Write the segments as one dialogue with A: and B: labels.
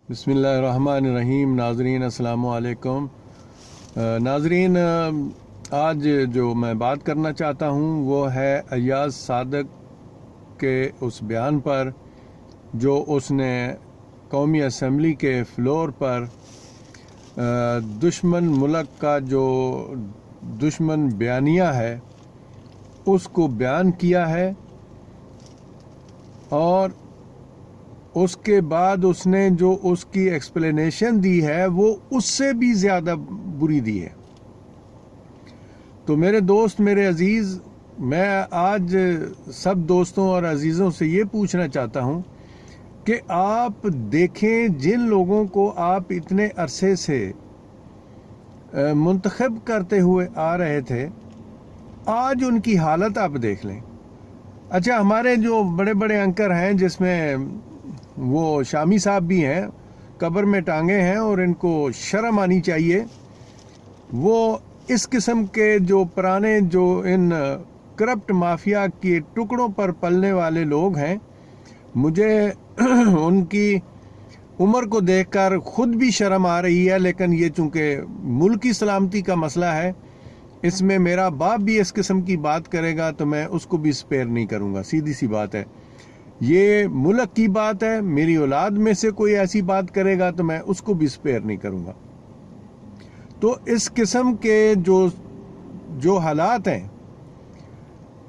A: بسم اللہ الرحمن الرحیم۔ ناظرین السلام علیکم۔ ناظرین، آج جو میں بات کرنا چاہتا ہوں وہ ہے ایاز صادق کے اس بیان پر جو اس نے قومی اسمبلی کے فلور پر دشمن ملک کا جو دشمن بیانیہ ہے اس کو بیان کیا ہے، اور اس کے بعد اس نے جو اس کی ایکسپلینیشن دی ہے وہ اس سے بھی زیادہ بری دی ہے۔ تو میرے دوست، میرے عزیز، میں آج سب دوستوں اور عزیزوں سے یہ پوچھنا چاہتا ہوں کہ آپ دیکھیں جن لوگوں کو آپ اتنے عرصے سے منتخب کرتے ہوئے آ رہے تھے، آج ان کی حالت آپ دیکھ لیں۔ اچھا، ہمارے جو بڑے بڑے انکر ہیں، جس میں وہ شامی صاحب بھی ہیں، قبر میں ٹانگے ہیں اور ان کو شرم آنی چاہیے، وہ اس قسم کے جو پرانے جو ان کرپٹ مافیا کے ٹکڑوں پر پلنے والے لوگ ہیں، مجھے ان کی عمر کو دیکھ کر خود بھی شرم آ رہی ہے، لیکن یہ چونکہ ملک کی سلامتی کا مسئلہ ہے، اس میں میرا باپ بھی اس قسم کی بات کرے گا تو میں اس کو بھی سپیئر نہیں کروں گا۔ سیدھی سی بات ہے، یہ ملک کی بات ہے، میری اولاد میں سے کوئی ایسی بات کرے گا تو میں اس کو بھی سپیئر نہیں کروں گا۔ تو اس قسم کے جو حالات ہیں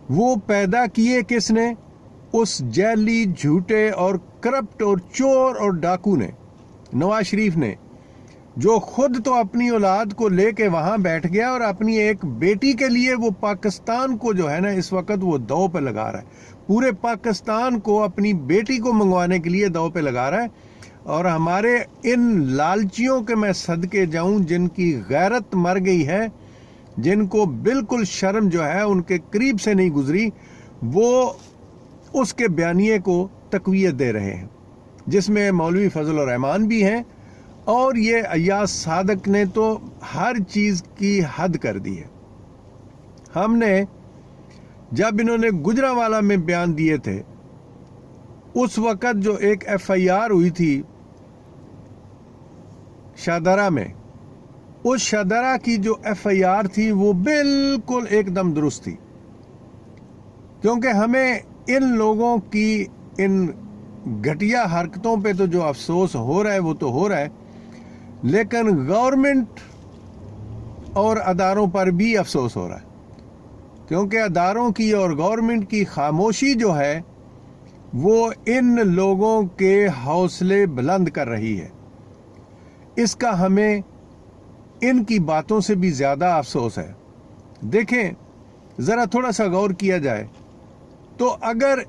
A: وہ پیدا کیے کس نے؟ اس جعلی، جھوٹے اور کرپٹ اور چور اور ڈاکو نے، نواز شریف نے، جو خود تو اپنی اولاد کو لے کے وہاں بیٹھ گیا اور اپنی ایک بیٹی کے لیے وہ پاکستان کو جو ہے نا اس وقت وہ دو پہ لگا رہا ہے، پورے پاکستان کو اپنی بیٹی کو منگوانے کے لیے دو پہ لگا رہا ہے۔ اور ہمارے ان لالچیوں کے میں صدقے جاؤں جن کی غیرت مر گئی ہے، جن کو بالکل شرم جو ہے ان کے قریب سے نہیں گزری، وہ اس کے بیانیے کو تقویت دے رہے ہیں، جس میں مولوی فضل الرحمان بھی ہیں، اور یہ ایاز صادق نے تو ہر چیز کی حد کر دی ہے۔ ہم نے جب انہوں نے گجرانوالہ میں بیان دیے تھے، اس وقت جو ایک ایف آئی آر ہوئی تھی شادرہ میں، اس شادرہ کی جو ایف آئی آر تھی وہ بالکل ایک دم درست تھی، کیونکہ ہمیں ان لوگوں کی ان گھٹیا حرکتوں پہ تو جو افسوس ہو رہا ہے وہ تو ہو رہا ہے، لیکن گورنمنٹ اور اداروں پر بھی افسوس ہو رہا ہے، کیونکہ اداروں کی اور گورنمنٹ کی خاموشی جو ہے وہ ان لوگوں کے حوصلے بلند کر رہی ہے۔ اس کا ہمیں ان کی باتوں سے بھی زیادہ افسوس ہے۔ دیکھیں، ذرا تھوڑا سا غور کیا جائے تو اگر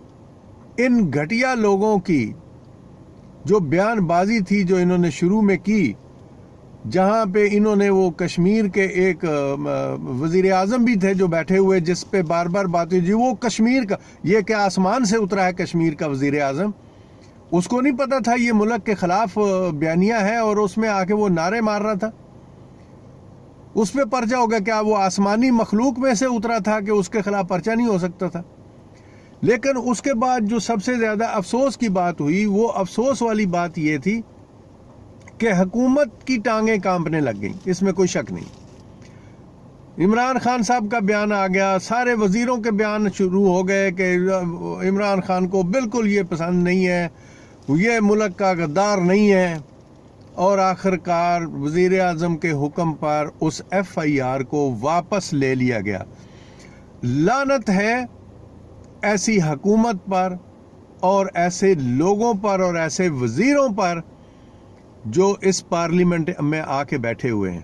A: ان گھٹیا لوگوں کی جو بیان بازی تھی جو انہوں نے شروع میں کی، جہاں پہ انہوں نے وہ کشمیر کے ایک وزیر اعظم بھی تھے جو بیٹھے ہوئے، جس پہ بار بار بات ہوئی، جی وہ کشمیر کا، یہ کیا آسمان سے اترا ہے کشمیر کا وزیر اعظم؟ اس کو نہیں پتا تھا یہ ملک کے خلاف بیانیہ ہے، اور اس میں آ کے وہ نعرے مار رہا تھا؟ اس پہ پرچہ ہوگا؟ کیا وہ آسمانی مخلوق میں سے اترا تھا کہ اس کے خلاف پرچہ نہیں ہو سکتا تھا؟ لیکن اس کے بعد جو سب سے زیادہ افسوس کی بات ہوئی، وہ افسوس والی بات یہ تھی کہ حکومت کی ٹانگیں کانپنے لگ گئیں، اس میں کوئی شک نہیں۔ عمران خان صاحب کا بیان آ گیا، سارے وزیروں کے بیان شروع ہو گئے کہ عمران خان کو بالکل یہ پسند نہیں ہے، یہ ملک کا غدار نہیں ہے، اور آخر کار وزیر اعظم کے حکم پر اس ایف آئی آر کو واپس لے لیا گیا۔ لعنت ہے ایسی حکومت پر اور ایسے لوگوں پر اور ایسے وزیروں پر جو اس پارلیمنٹ میں آ کے بیٹھے ہوئے ہیں۔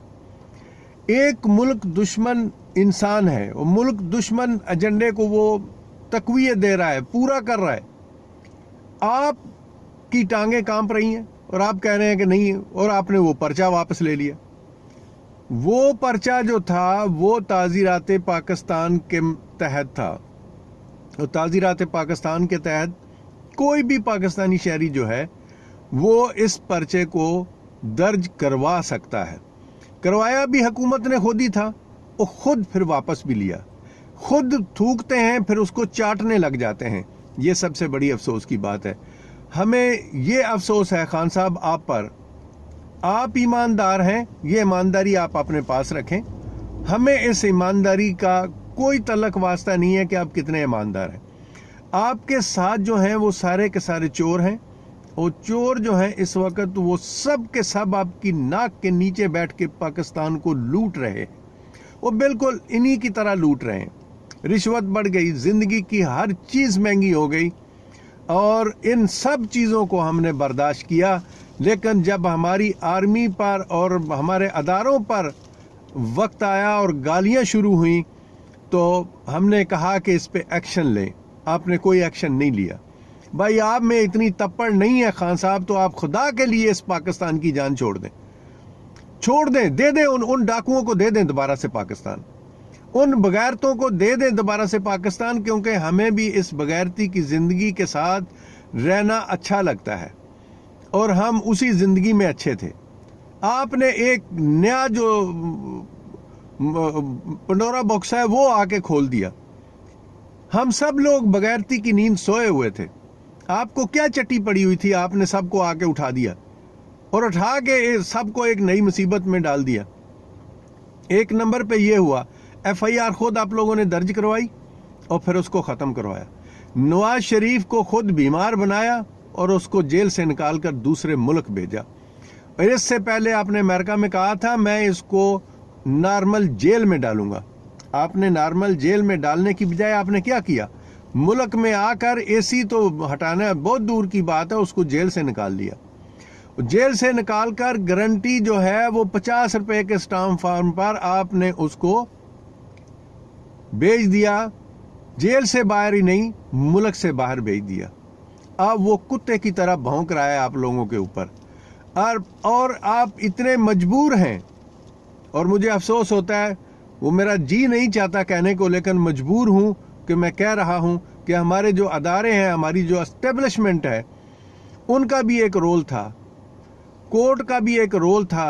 A: ایک ملک دشمن انسان ہے، وہ ملک دشمن ایجنڈے کو وہ تقویت دے رہا ہے، پورا کر رہا ہے۔ آپ کی ٹانگیں کانپ رہی ہیں اور آپ کہہ رہے ہیں کہ نہیں، اور آپ نے وہ پرچہ واپس لے لیا۔ وہ پرچہ جو تھا وہ تعزیرات پاکستان کے تحت تھا، اور تعزیرات پاکستان کے تحت کوئی بھی پاکستانی شہری جو ہے وہ اس پرچے کو درج کروا سکتا ہے۔ کروایا بھی حکومت نے خود ہی تھا، اور خود پھر واپس بھی لیا۔ خود تھوکتے ہیں پھر اس کو چاٹنے لگ جاتے ہیں۔ یہ سب سے بڑی افسوس کی بات ہے۔ ہمیں یہ افسوس ہے خان صاحب آپ پر، آپ ایماندار ہیں، یہ ایمانداری آپ اپنے پاس رکھیں، ہمیں اس ایمانداری کا کوئی تعلق واسطہ نہیں ہے کہ آپ کتنے ایماندار ہیں۔ آپ کے ساتھ جو ہیں وہ سارے کے سارے چور ہیں، اور چور جو ہیں اس وقت وہ سب کے سب آپ کی ناک کے نیچے بیٹھ کے پاکستان کو لوٹ رہے ہیں، وہ بالکل انہی کی طرح لوٹ رہے ہیں۔ رشوت بڑھ گئی، زندگی کی ہر چیز مہنگی ہو گئی، اور ان سب چیزوں کو ہم نے برداشت کیا، لیکن جب ہماری آرمی پر اور ہمارے اداروں پر وقت آیا اور گالیاں شروع ہوئیں تو ہم نے کہا کہ اس پہ ایکشن لیں۔ آپ نے کوئی ایکشن نہیں لیا۔ بھائی آپ میں اتنی تپڑ نہیں ہے خان صاحب، تو آپ خدا کے لیے اس پاکستان کی جان چھوڑ دیں، چھوڑ دیں، دے دیں ان ڈاکوؤں کو، دے دیں دوبارہ سے پاکستان، ان بغیرتوں کو دے دیں دوبارہ سے پاکستان، کیونکہ ہمیں بھی اس بغیرتی کی زندگی کے ساتھ رہنا اچھا لگتا ہے، اور ہم اسی زندگی میں اچھے تھے۔ آپ نے ایک نیا جو پنڈورا باکس ہے وہ آ کے کھول دیا۔ ہم سب لوگ بغیرتی کی نیند سوئے ہوئے تھے، آپ کو کیا چٹی پڑی ہوئی تھی؟ آپ نے سب کو آ کے اٹھا دیا، اور اٹھا کے سب کو ایک نئی مصیبت میں ڈال دیا۔ ایک نمبر پہ یہ ہوا، ایف آئی آر خود آپ لوگوں نے درج کروائی اور پھر اس کو ختم کروایا۔ نواز شریف کو خود بیمار بنایا اور اس کو جیل سے نکال کر دوسرے ملک بھیجا۔ اور اس سے پہلے آپ نے امریکہ میں کہا تھا میں اس کو نارمل جیل میں ڈالوں گا۔ آپ نے نارمل جیل میں ڈالنے کی بجائے آپ نے کیا کیا؟ ملک میں آ کر اے سی تو ہٹانا بہت دور کی بات ہے، اس کو جیل سے نکال دیا۔ جیل سے نکال کر گارنٹی جو ہے وہ 50 روپے کے اسٹامپ فارم پر آپ نے اس کو بھیج دیا، جیل سے باہر ہی نہیں ملک سے باہر بھیج دیا۔ اب وہ کتے کی طرح بھونک رہا ہے آپ لوگوں کے اوپر، اور آپ اتنے مجبور ہیں، اور مجھے افسوس ہوتا ہے، وہ میرا جی نہیں چاہتا کہنے کو، لیکن مجبور ہوں کہ میں کہہ رہا ہوں کہ ہمارے جو ادارے ہیں، ہماری جو اسٹیبلشمنٹ ہے، ان کا بھی ایک رول تھا، کورٹ کا بھی ایک رول تھا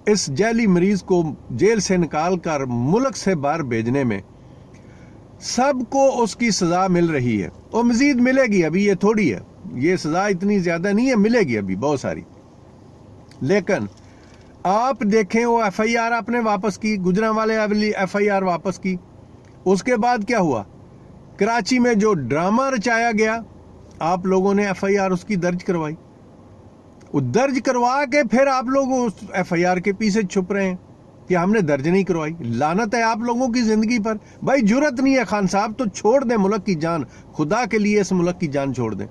A: اس جیلی مریض کو جیل سے نکال کر ملک سے باہر بھیجنے میں۔ سب کو اس کی سزا مل رہی ہے، اور مزید ملے گی، ابھی یہ تھوڑی ہے، یہ سزا اتنی زیادہ نہیں ہے، ملے گی ابھی بہت ساری۔ لیکن آپ دیکھیں وہ ایف آئی آر آپ نے واپس کی، گجرانوالے والی ایف آئی آر واپس کی، اس کے بعد کیا ہوا؟ کراچی میں جو ڈرامہ رچایا گیا، آپ لوگوں نے ایف آئی آر اس کی درج کروائی، وہ درج کروا کے پھر آپ لوگ اس ایف آئی آر کے پیچھے چھپ رہے ہیں کہ ہم نے درج نہیں کروائی۔ لعنت ہے آپ لوگوں کی زندگی پر۔ بھائی جرت نہیں ہے خان صاحب تو چھوڑ دیں ملک کی جان، خدا کے لیے اس ملک کی جان چھوڑ دیں۔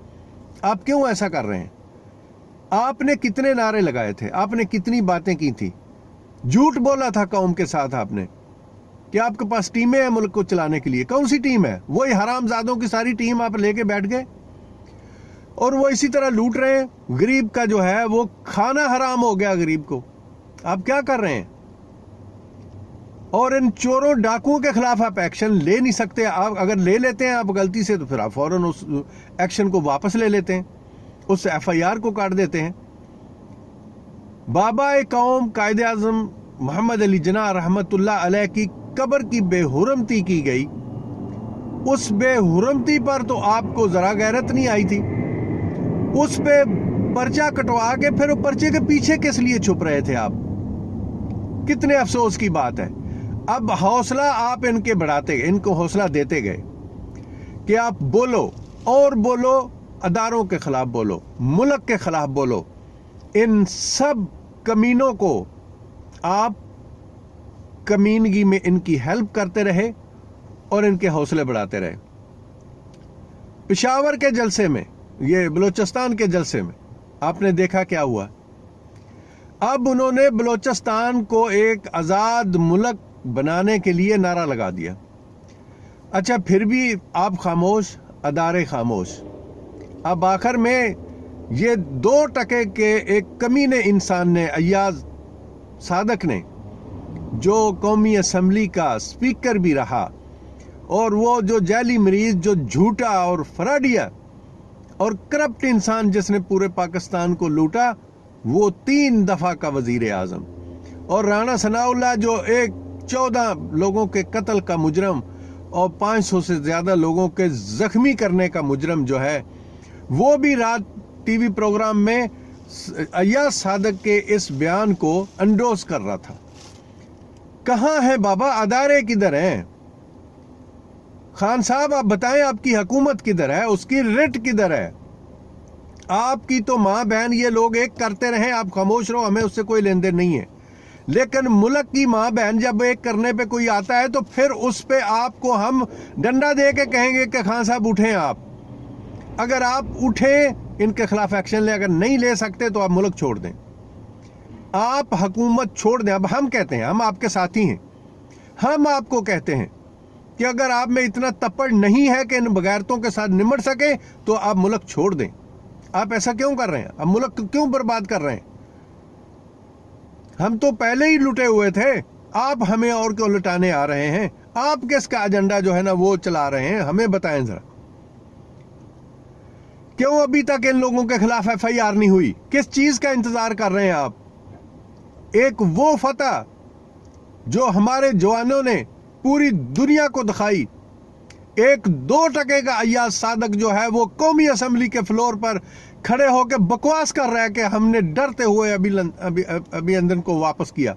A: آپ کیوں ایسا کر رہے ہیں؟ آپ نے کتنے نعرے لگائے تھے، آپ نے کتنی باتیں کی تھی، جھوٹ بولا تھا قوم کے ساتھ آپ نے کہ آپ کے پاس ٹیمیں ہیں ملک کو چلانے کے لیے۔ کون سی ٹیم ہے؟ وہی حرام زادوں کی ساری ٹیم آپ لے کے بیٹھ گئے، اور وہ اسی طرح لوٹ رہے ہیں۔ غریب کا جو ہے وہ کھانا حرام ہو گیا غریب کو۔ آپ کیا کر رہے ہیں؟ اور ان چوروں ڈاکوؤں کے خلاف آپ ایکشن لے نہیں سکتے۔ آپ اگر لے لیتے ہیں آپ غلطی سے تو پھر آپ فوراً اس ایکشن کو واپس لے لیتے ہیں، اس ایف آئی آر کو کاٹ دیتے ہیں۔ بابا قوم قائد اعظم محمد علی جناح رحمت اللہ علیہ کی قبر کی بے حرمتی کی گئی، اس بے حرمتی پر تو آپ کو ذرا غیرت نہیں آئی تھی، اس پہ پرچہ کٹوا کے پھر وہ پرچے کے پیچھے کس لیے چھپ رہے تھے آپ؟ کتنے افسوس کی بات ہے۔ اب حوصلہ آپ ان کے بڑھاتے گئے، ان کو حوصلہ دیتے گئے کہ آپ بولو اور بولو، اداروں کے خلاف بولو، ملک کے خلاف بولو۔ ان سب کمینوں کو آپ کمینگی میں ان کی ہیلپ کرتے رہے اور ان کے حوصلے بڑھاتے رہے۔ پشاور کے جلسے میں، یہ بلوچستان کے جلسے میں آپ نے دیکھا کیا ہوا۔ اب انہوں نے بلوچستان کو ایک آزاد ملک بنانے کے لیے نعرہ لگا دیا۔ اچھا پھر بھی آپ خاموش، ادارے خاموش۔ اب آخر میں یہ 2% کے ایک کمینے انسان نے، ایاز صادق نے، جو قومی اسمبلی کا اسپیکر بھی رہا، اور وہ جو جعلی مریض، جو جھوٹا اور فراڈیا اور کرپٹ انسان جس نے پورے پاکستان کو لوٹا، وہ 3 دفعہ کا وزیر اعظم، اور رانا ثناء اللہ جو 14 لوگوں کے قتل کا مجرم اور 500 سے زیادہ لوگوں کے زخمی کرنے کا مجرم جو ہے، وہ بھی رات ٹی وی پروگرام میں ایاز صادق کے اس بیان کو انڈوز کر رہا تھا. کہاں ہے بابا؟ ادارے کدھر ہیں؟ خان صاحب آپ بتائیں آپ کی حکومت کدھر ہے؟ اس کی رٹ کدھر ہے؟ آپ کی تو ماں بہن یہ لوگ ایک کرتے رہیں، آپ خاموش رہو، ہمیں اس سے کوئی لین دین نہیں ہے. لیکن ملک کی ماں بہن جب ایک کرنے پہ کوئی آتا ہے تو پھر اس پہ آپ کو ہم ڈنڈا دے کے کہیں گے کہ خان صاحب اٹھیں. آپ اگر آپ اٹھیں ان کے خلاف ایکشن لیں، اگر نہیں لے سکتے تو آپ ملک چھوڑ دیں، آپ حکومت چھوڑ دیں. اب ہم کہتے ہیں، ہم آپ کے ساتھی ہیں، ہم آپ کو کہتے ہیں کہ اگر آپ میں اتنا تپڑ نہیں ہے کہ ان بغیرتوں کے ساتھ نمٹ سکے تو آپ ملک چھوڑ دیں. آپ ایسا کیوں کر رہے ہیں؟ اب ملک کیوں برباد کر رہے ہیں؟ ہم تو پہلے ہی لٹے ہوئے تھے، آپ ہمیں اور کیوں لٹانے آ رہے ہیں؟ آپ کس کا ایجنڈا جو ہے نا وہ چلا رہے ہیں؟ ہمیں بتائیں ذرا. کیوں ابھی تک ان لوگوں کے خلاف ایف آئی آر نہیں ہوئی؟ کس چیز کا انتظار کر رہے ہیں آپ؟ ایک وہ فتح جو ہمارے جوانوں نے پوری دنیا کو دکھائی، 1-2% کا ایاز صادق جو ہے وہ قومی اسمبلی کے فلور پر کھڑے ہو کے بکواس کر رہا ہے کہ ہم نے ڈرتے ہوئے ابھی اندر کو واپس کیا.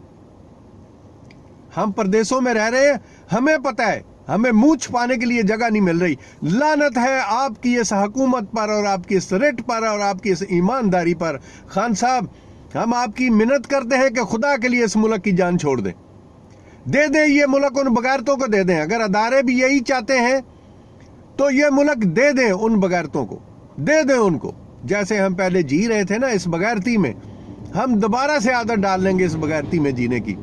A: ہم پردیسوں میں رہ رہے ہیں، ہمیں پتہ ہے، ہمیں منہ چھپانے کے لیے جگہ نہیں مل رہی. لعنت ہے آپ کی اس حکومت پر اور آپ کی اس رٹ پر اور آپ کی اس ایمانداری پر. خان صاحب ہم آپ کی منت کرتے ہیں کہ خدا کے لیے اس ملک کی جان چھوڑ دیں، دے دیں یہ ملک ان بغیرتوں کو دے دیں. اگر ادارے بھی یہی چاہتے ہیں تو یہ ملک دے دیں، ان بغیرتوں کو دے دیں. ان کو جیسے ہم پہلے جی رہے تھے نا اس بغیرتی میں، ہم دوبارہ سے عادت ڈال لیں گے اس بغیرتی میں جینے کی.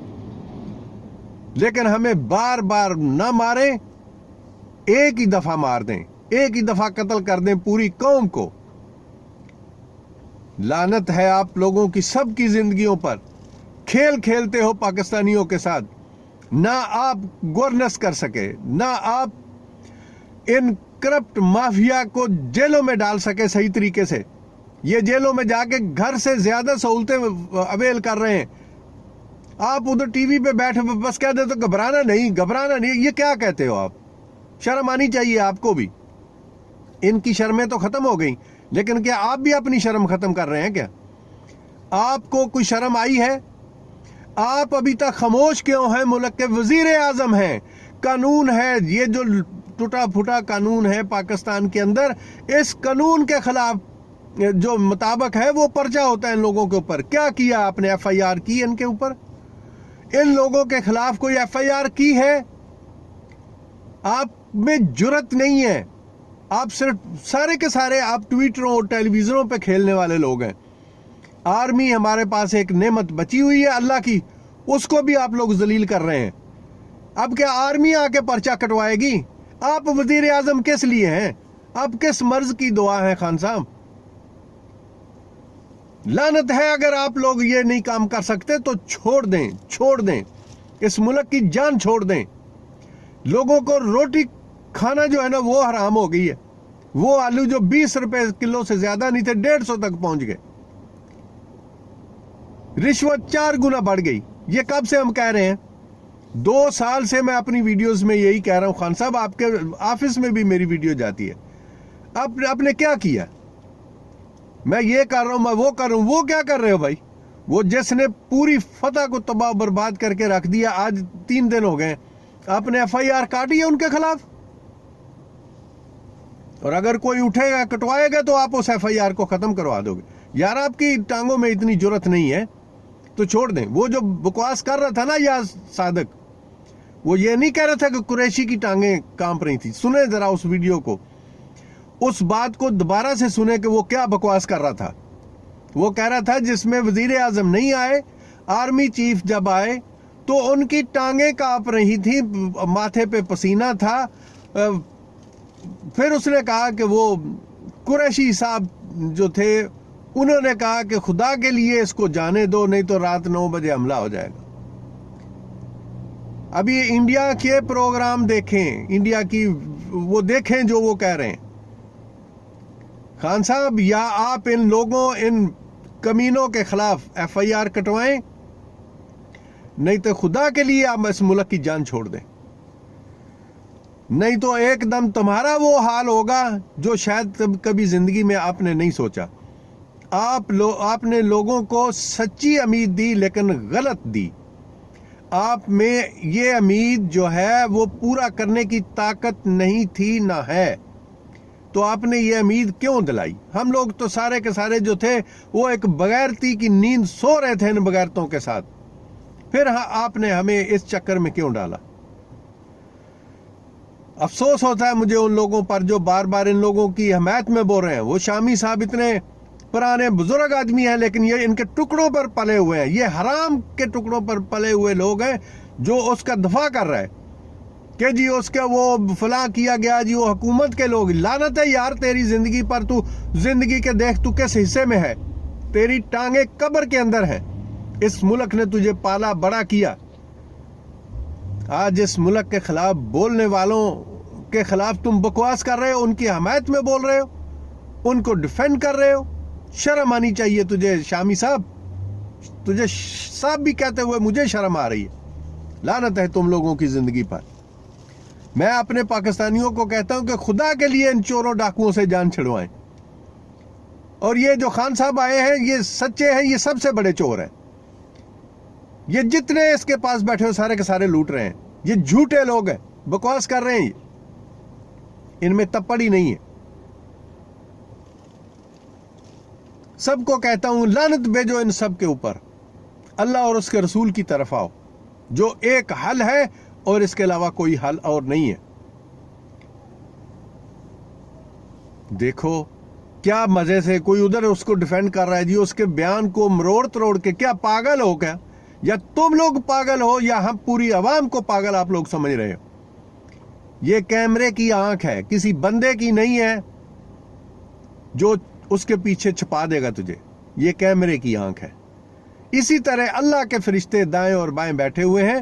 A: لیکن ہمیں بار بار نہ ماریں، ایک ہی دفعہ مار دیں، ایک ہی دفعہ قتل کر دیں پوری قوم کو. لعنت ہے آپ لوگوں کی سب کی زندگیوں پر. کھیل کھیلتے ہو پاکستانیوں کے ساتھ، نہ آپ گورننس کر سکے، نہ آپ ان کرپٹ مافیا کو جیلوں میں ڈال سکے صحیح طریقے سے. یہ جیلوں میں جا کے گھر سے زیادہ سہولتیں اویل کر رہے ہیں. آپ ادھر ٹی وی پہ بیٹھے بس کہہ دے تو گھبرانا نہیں. یہ کیا کہتے ہو آپ؟ شرم آنی چاہیے آپ کو بھی. ان کی شرمیں تو ختم ہو گئیں، لیکن کیا آپ بھی اپنی شرم ختم کر رہے ہیں؟ کیا آپ کو کوئی شرم آئی ہے؟ آپ ابھی تک خاموش کیوں ہیں؟ ملک کے وزیر اعظم ہیں، قانون ہے، یہ جو ٹوٹا پھوٹا قانون ہے پاکستان کے اندر، اس قانون کے خلاف جو مطابق ہے وہ پرچہ ہوتا ہے ان لوگوں کے اوپر. کیا کیا آپ نے؟ ایف آئی آر کی ان کے اوپر؟ ان لوگوں کے خلاف کوئی ایف آئی آر کی ہے؟ آپ میں جرت نہیں ہے. آپ صرف سارے کے سارے آپ ٹویٹروں اور ٹیلی ویژنوں پہ کھیلنے والے لوگ ہیں. آرمی ہمارے پاس ایک نعمت بچی ہوئی ہے اللہ کی، اس کو بھی آپ لوگ ذلیل کر رہے ہیں. اب کیا آرمی آ کے پرچہ کٹوائے گی؟ آپ وزیر اعظم کس لیے ہیں؟ آپ کس مرض کی دعا ہے خان صاحب؟ لعنت ہے اگر آپ لوگ یہ نہیں کام کر سکتے تو چھوڑ دیں اس ملک کی جان چھوڑ دیں. لوگوں کو روٹی کھانا جو ہے نا وہ حرام ہو گئی ہے. وہ آلو جو 20 روپے کلو سے زیادہ نہیں تھے 150 تک پہنچ گئے. رشوت 4 گنا بڑھ گئی. یہ کب سے ہم کہہ رہے ہیں؟ 2 سال سے میں اپنی ویڈیوز میں یہی کہہ رہا ہوں. خان صاحب آپ کے آفس میں بھی میری ویڈیو جاتی ہے. آپ نے کیا کیا؟ میں یہ کر رہا ہوں، میں وہ کر رہا ہوں. وہ کیا کر رہے ہو بھائی؟ وہ جس نے پوری فتح کو تباہ برباد کر کے رکھ دیا، آج 3 دن ہو گئے، آپ نے ایف آئی آر کاٹی ہے ان کے خلاف. اور اگر کوئی اٹھے گا کٹوائے گا تو آپ اس ایف آئی آر کو ختم کروا دو گے. یار آپ کی ٹانگوں میں اتنی جرت نہیں ہے تو چھوڑ دیں. وہ جو بکواس کر رہا تھا نا ایاز صادق، وہ یہ نہیں کہہ رہا تھا کہ قریشی کی ٹانگیں کانپ رہی تھی. سنیں ذرا اس ویڈیو کو، اس بات کو دوبارہ سے سنیں کہ وہ کیا بکواس کر رہا تھا. وہ کہہ رہا تھا جس میں وزیر اعظم نہیں آئے، آرمی چیف جب آئے تو ان کی ٹانگیں کانپ رہی تھی، ماتھے پہ پسینہ تھا. پھر اس نے کہا کہ وہ قریشی صاحب جو تھے انہوں نے کہا کہ خدا کے لیے اس کو جانے دو، نہیں تو رات 9 بجے حملہ ہو جائے گا. ابھی انڈیا کے پروگرام دیکھیں، انڈیا کی وہ دیکھیں جو وہ کہہ رہے ہیں. خان صاحب یا آپ ان لوگوں، ان کمینوں کے خلاف ایف آئی آر کٹوائیں، نہیں تو خدا کے لیے آپ اس ملک کی جان چھوڑ دیں. نہیں تو ایک دم تمہارا وہ حال ہوگا جو شاید کبھی زندگی میں آپ نے نہیں سوچا. آپ نے لوگوں کو سچی امید دی لیکن غلط دی. آپ میں یہ امید جو ہے وہ پورا کرنے کی طاقت نہیں تھی نہ ہے، تو آپ نے یہ امید کیوں دلائی؟ ہم لوگ تو سارے کے سارے جو تھے وہ ایک بغیرتی کی نیند سو رہے تھے ان بغیرتوں کے ساتھ، پھر آپ نے ہمیں اس چکر میں کیوں ڈالا؟ افسوس ہوتا ہے مجھے ان لوگوں پر جو بار بار ان لوگوں کی حمایت میں بول رہے ہیں. وہ شامی صاحب اتنے پرانے بزرگ آدمی ہیں لیکن یہ ان کے ٹکڑوں پر پلے ہوئے ہیں، یہ حرام کے ٹکڑوں پر پلے ہوئے لوگ ہیں جو اس کا دفاع کر رہے ہیں کہ جی اس کا وہ فلاں کیا گیا، جی وہ حکومت کے لوگ. لعنت ہے یار تیری زندگی پر، تو زندگی کے دیکھ تو کس حصے میں ہے، تیری ٹانگیں قبر کے اندر ہیں. اس ملک نے تجھے پالا بڑا کیا، آج اس ملک کے خلاف بولنے والوں کے خلاف تم بکواس کر رہے ہو، ان کی حمایت میں بول رہے ہو، ان کو ڈیفینڈ کر رہے ہو. شرم آنی چاہیے تجھے شامی صاحب، تجھے صاحب بھی کہتے ہوئے مجھے شرم آ رہی ہے. لعنت ہے تم لوگوں کی زندگی پر. میں اپنے پاکستانیوں کو کہتا ہوں کہ خدا کے لیے ان چوروں ڈاکوؤں سے جان چھڑوائیں. اور یہ جو خان صاحب آئے ہیں یہ سچے ہیں، یہ سب سے بڑے چور ہیں. یہ جتنے اس کے پاس بیٹھے ہو سارے کے سارے لوٹ رہے ہیں. یہ جھوٹے لوگ ہیں، بکواس کر رہے ہیں، ان میں تپڑ ہی نہیں ہے. سب کو کہتا ہوں لعنت بھیجو ان سب کے اوپر، اللہ اور اس کے رسول کی طرف آؤ جو ایک حل ہے اور اس کے علاوہ کوئی حل اور نہیں ہے. دیکھو کیا مزے سے کوئی ادھر اس کو ڈیفینڈ کر رہا ہے، جی اس کے بیان کو مروڑ تروڑ کے. کیا پاگل ہو کیا؟ یا تم لوگ پاگل ہو یا ہم پوری عوام کو پاگل آپ لوگ سمجھ رہے ہو؟ یہ کیمرے کی آنکھ ہے، کسی بندے کی نہیں ہے جو اس کے پیچھے چھپا دے گا تجھے. یہ کیمرے کی آنکھ ہے. اسی طرح اللہ کے فرشتے دائیں اور بائیں بیٹھے ہوئے ہیں،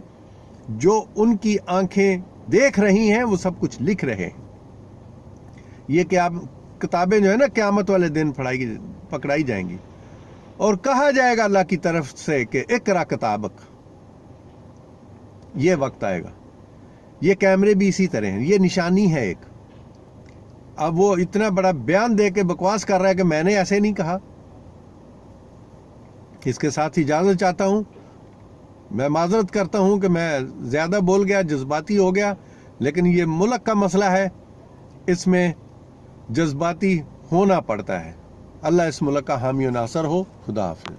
A: جو ان کی آنکھیں دیکھ رہی ہیں وہ سب کچھ لکھ رہے ہیں. یہ کہ آپ کتابیں جو ہے نا قیامت والے دن پکڑائی جائیں گی اور کہا جائے گا اللہ کی طرف سے کہ اقرا کتابک. یہ وقت آئے گا. یہ کیمرے بھی اسی طرح ہیں، یہ نشانی ہے ایک. اب وہ اتنا بڑا بیان دے کے بکواس کر رہا ہے کہ میں نے ایسے نہیں کہا. اس کے ساتھ اجازت چاہتا ہوں، میں معذرت کرتا ہوں کہ میں زیادہ بول گیا، جذباتی ہو گیا، لیکن یہ ملک کا مسئلہ ہے، اس میں جذباتی ہونا پڑتا ہے. اللہ اس ملک کا حامی و ناصر ہو. خدا حافظ.